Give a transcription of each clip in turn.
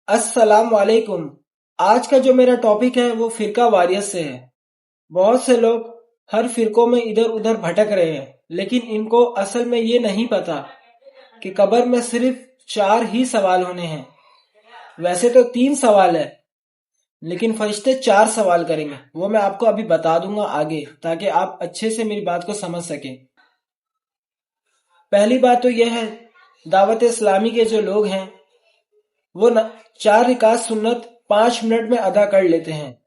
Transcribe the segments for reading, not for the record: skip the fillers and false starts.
अस्सलाम वालेकुम। आज का जो मेरा टॉपिक है वो फिरका वारियत से है। बहुत से लोग हर फिरकों में इधर उधर भटक रहे हैं, लेकिन इनको असल में ये नहीं पता कि कब्र में सिर्फ 4 ही सवाल होने हैं। वैसे तो 3 सवाल है, लेकिन फरिश्ते 4 सवाल करेंगे। वो मैं आपको अभी बता दूंगा आगे, ताकि आप अच्छे से मेरी बात को समझ सकें। पहली बात तो यह है, दावत इस्लामी के जो लोग हैं वो 4 रिकात सुन्नत 5 मिनट में अदा कर लेते हैं।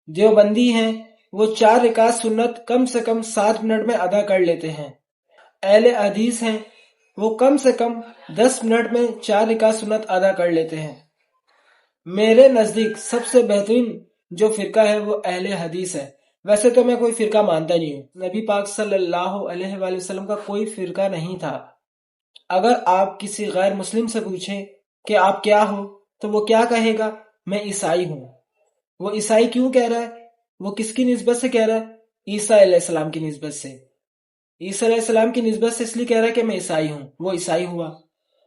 देवबंदी हैं वो 4 रिकात सुन्नत कम से कम 7 मिनट में अदा कर लेते हैं। अहले हदीस हैं वो कम से कम 10 मिनट में 4 रिकात सुन्नत अदा कर लेते हैं। मेरे नज़दीक सबसे बेहतरीन जो फिरका है वो अहले हदीस है। वैसे तो मैं कोई फिरका मानता नहीं हूँ। नबी पाक सल्लल्लाहु अलैहि वसल्लम का कोई फिरका नहीं था। अगर आप किसी गैर मुस्लिम से पूछें कि आप क्या हो, तो वो क्या कहेगा? मैं ईसाई हूँ। वो ईसाई क्यों कह रहा है? वो किसकी निस्बत से कह रहा है? ईसा अलैहिस्सलाम की निस्बत से। ईसा अलैहिस्सलाम की निस्बत से इसलिए कह रहा है कि मैं ईसाई हूँ। वो ईसाई हुआ।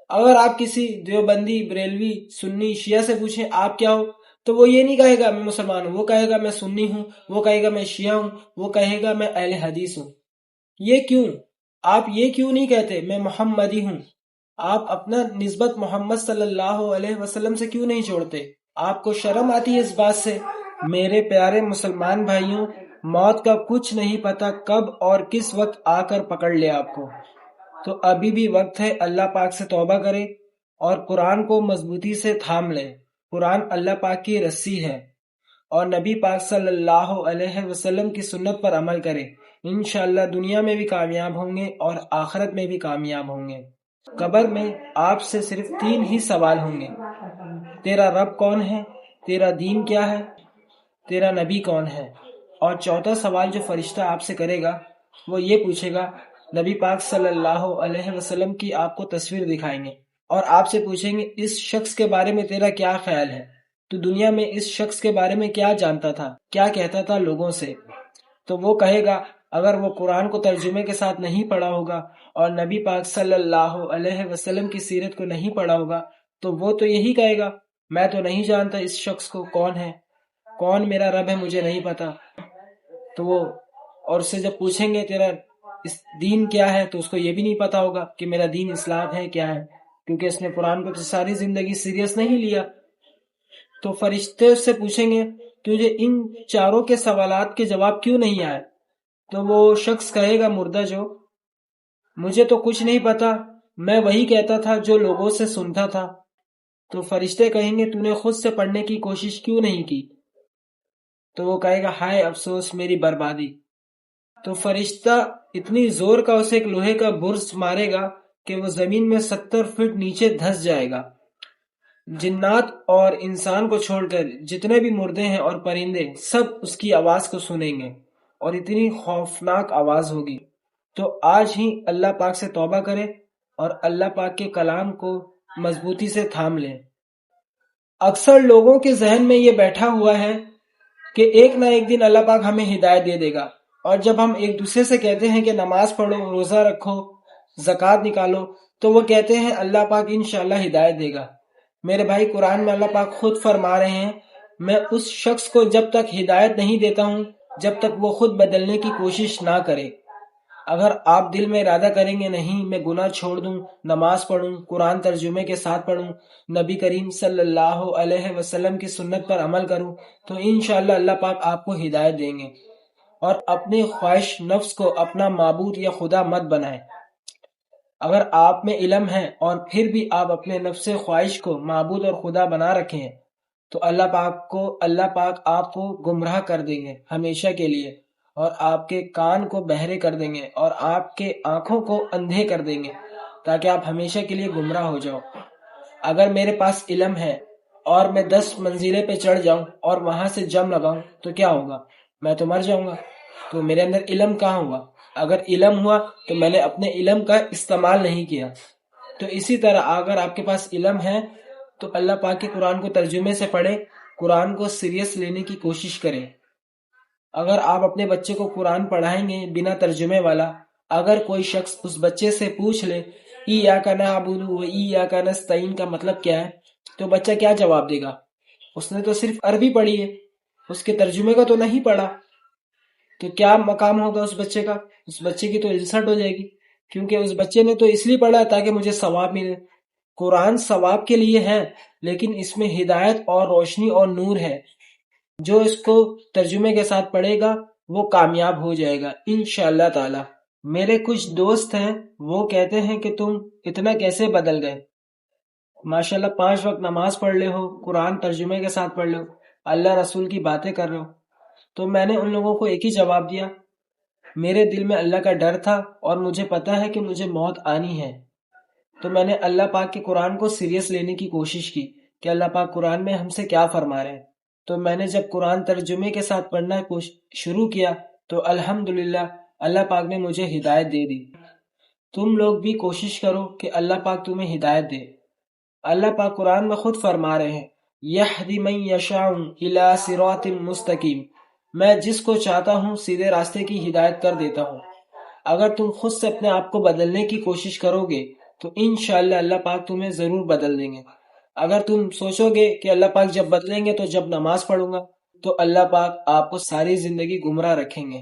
अगर आप किसी देवबंदी, बरेलवी, सुन्नी, शिया से पूछें आप क्या हो, तो वो ये नहीं कहेगा मैं मुसलमान हूँ। वो कहेगा मैं सुन्नी हूँ, वो कहेगा मैं शिया हूँ, वो कहेगा मैं अहले हदीस हूँ। ये क्यों? आप ये क्यों नहीं कहते मैं मोहम्मदी हूँ? आप अपना निस्बत मोहम्मद सल्लल्लाहु अलैहि वसल्लम से क्यों नहीं जोड़ते? आपको शर्म आती है इस बात से? मेरे प्यारे मुसलमान भाइयों, मौत का कुछ नहीं पता कब और किस वक्त आकर पकड़ ले आपको। तो अभी भी वक्त है, अल्लाह पाक से तौबा करें और कुरान को मजबूती से थाम लें। कुरान अल्लाह पाक की रस्सी है और नबी पाक सल्लल्लाहु अलैहि वसल्लम की सुन्नत पर अमल करें। इंशाअल्लाह दुनिया में भी कामयाब होंगे और आखिरत में भी कामयाब होंगे। कब्र में आपसे सिर्फ 3 ही सवाल होंगे। तेरा रब कौन है? तेरा दीन क्या है? तेरा नबी कौन है? और चौथा सवाल जो फरिश्ता आपसे करेगा वो ये पूछेगा, नबी पाक सल्लल्लाहु अलैहि वसल्लम की आपको तस्वीर दिखाएंगे और आपसे पूछेंगे इस शख्स के बारे में तेरा क्या ख्याल है? तो दुनिया में इस शख्स के बारे में क्या जानता था, क्या कहता था लोगों से? तो वो कहेगा, अगर वो कुरान को तर्जुमे के साथ नहीं पढ़ा होगा और नबी पाक सल्लल्लाहु अलैहि वसल्लम की सीरत को नहीं पढ़ा होगा, तो वो तो यही कहेगा, मैं तो नहीं जानता इस शख्स को कौन है, कौन मेरा रब है मुझे नहीं पता। तो वो और उससे जब पूछेंगे तेरा इस दीन क्या है, तो उसको ये भी नहीं पता होगा कि मेरा दीन इस्लाम है क्या है, क्योंकि उसने कुरान को तो सारी जिंदगी सीरियस नहीं लिया। तो फरिश्ते उससे पूछेंगे तुझे इन चारों के सवालात के जवाब क्यों नहीं आए? तो वो शख्स कहेगा, मुर्दा जो, मुझे तो कुछ नहीं पता, मैं वही कहता था जो लोगों से सुनता था। तो फरिश्ते कहेंगे तूने खुद से पढ़ने की कोशिश क्यों नहीं की? तो वो कहेगा हाय अफसोस मेरी बर्बादी। तो फरिश्ता इतनी जोर का उसे एक लोहे का बुर्श मारेगा कि वो जमीन में 70 फीट नीचे धंस जाएगा। जिन्नात और इंसान को छोड़कर जितने भी मुर्दे हैं और परिंदे सब उसकी आवाज को सुनेंगे और इतनी खौफनाक आवाज होगी। तो आज ही अल्लाह पाक से तौबा करें और अल्लाह पाक के कलाम को मजबूती से थाम लें। अक्सर लोगों के जहन में ये बैठा हुआ है कि एक ना एक दिन अल्लाह पाक हमें हिदायत दे देगा, और जब हम एक दूसरे से कहते हैं कि नमाज पढ़ो, रोजा रखो, ज़कात निकालो, तो वो कहते हैं अल्लाह पाक इंशाअल्लाह हिदायत देगा। मेरे भाई, कुरान में अल्लाह पाक खुद फरमा रहे हैं, मैं उस शख्स को जब तक हिदायत नहीं देता हूँ जब तक वो खुद बदलने की कोशिश ना करे। अगर आप दिल में इरादा करेंगे नहीं मैं गुनाह छोड़ दूं, नमाज पढ़ूं, कुरान तर्जुमे के साथ पढ़ूं, नबी करीम सल्लल्लाहु अलैहि वसल्लम की सुन्नत पर अमल करूं, तो इंशाअल्लाह अल्लाह पाक आपको हिदायत देंगे। और अपनी ख्वाहिश नफ्स को अपना माबूद या खुदा मत बनाएं। अगर आप में इल्म है और फिर भी आप अपने नफ्स ख्वाहिश को माबूद और खुदा बना रखे हैं, तो अल्लाह पाक आपको गुमराह कर देंगे हमेशा के लिए, और आपके कान को बहरे कर देंगे और आपके आंखों को अंधे कर देंगे, ताकि आप हमेशा के लिए गुमराह हो जाओ। अगर मेरे पास इल्म है और मैं 10 मंजिले पे चढ़ जाऊं और वहां से जम लगाऊं, तो क्या होगा? मैं तो मर जाऊंगा। तो मेरे अंदर इल्म कहाँ हुआ? अगर इल्म हुआ तो मैंने अपने इल्म का इस्तेमाल नहीं किया। तो इसी तरह अगर आपके पास इल्म है तो अल्लाह पाक के कुरान को तर्जुमे से पढ़े, कुरान को सीरियस लेने की कोशिश करें। अगर आप अपने बच्चे को कुरान पढ़ाएंगे बिना तर्जुमे वाला, अगर कोई शख्स उस बच्चे से पूछ ले इय्याका नअबुदु व इय्याका नस्तईन का मतलब क्या है, تو بچہ کیا جواب دے گا؟ اس نے تو صرف عربی پڑھی ہے، اس کے ترجمے کا تو نہیں پڑھا. تو کیا مقام ہوگا اس بچے کا؟ اس بچے کی تو انسلٹ ہو جائے گی، کیونکہ اس بچے نے تو اس لیے پڑھا تاکہ مجھے ثواب ملے. قرآن ثواب کے لیے ہے، لیکن اس میں ہدایت اور روشنی اور نور ہے. جو اس کو ترجمے کے ساتھ پڑھے گا وہ کامیاب ہو جائے گا انشاءاللہ تعالی. میرے کچھ دوست ہیں، وہ کہتے ہیں کہ تم اتنا کیسے بدل گئے؟ ماشاءاللہ 5 وقت نماز پڑھ لے ہو، قرآن ترجمے کے ساتھ پڑھ لے ہو، اللہ رسول کی باتیں کر رہے ہو. تو میں نے ان لوگوں کو ایک ہی جواب دیا، میرے دل میں اللہ کا ڈر تھا اور مجھے پتا ہے کہ مجھے موت آنی ہے. تو میں نے اللہ پاک کے قرآن کو سیریس لینے کی کوشش کی کہ اللہ پاک قرآن میں ہم سے کیا فرما رہے ہیں. تو میں نے جب قرآن ترجمے کے ساتھ پڑھنا شروع کیا تو الحمدللہ اللہ پاک نے مجھے ہدایت دے دی. تم لوگ بھی کوشش کرو کہ اللہ پاک تمہیں ہدایت دے. اللہ پاک قرآن میں خود فرما رہے ہیں یہدی من یشاء الی صراط مستقیم، میں جس کو چاہتا ہوں سیدھے راستے کی ہدایت کر دیتا ہوں. اگر تم خود سے اپنے آپ کو بدلنے کی کوشش کرو گے تو انشاءاللہ اللہ پاک تمہیں ضرور بدل دیں گے. اگر تم سوچو گے کہ اللہ پاک جب بدلیں گے تو جب نماز پڑھوں گا، تو اللہ پاک آپ کو ساری زندگی گمراہ رکھیں گے.